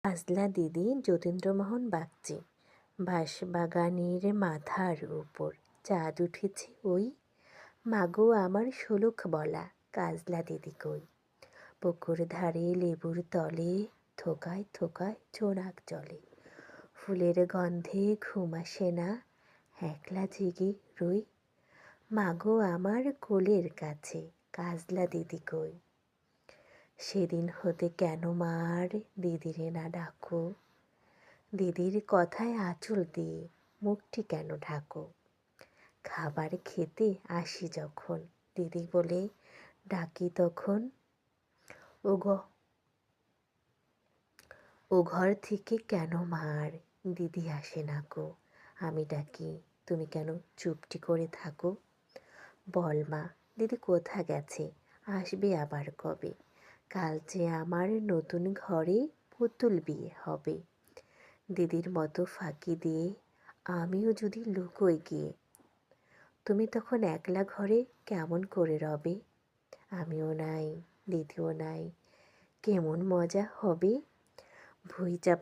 কাজলা দিদি যতীন্দ্রমোহন বাগচি। বাঁশবাগানের মাথার উপর চাঁদ উঠেছে ওই, মাগো আমার শোলক বলা কাজলা দিদি কই। পুকুর ধারে লেবুর তলে থোকায় থোকায় চোরাক জলে, ফুলের গন্ধে ঘুম আসে না, একলা জেগে রই। মাগো আমার কোলের কাছে কাজলা দিদি কই। সেদিন হতে কেন মার দিদিরে না ডাকো, দিদির কথায় আঁচল দিয়ে মুখটি কেন ঢাকো। খাবার খেতে আসি যখন দিদি বলে ডাকি তখন, ও ঘর থেকে কেন মার দিদি আসে না গো। আমি ডাকি তুমি কেন চুপটি করে থাকো। বল মা দিদি কোথা গেছে, আসবে আবার কবে। কাল যে আমার নতুন ঘরে পুতুল বিয়ে হবে। দিদির মতো ফাঁকি দিয়ে আমিও যদি লুকোই গিয়ে, তুমি তখন একলা ঘরে কেমন করে রবে। আমিও নাই দিদিও নাই, কেমন মজা হবে। ভুঁই চাপা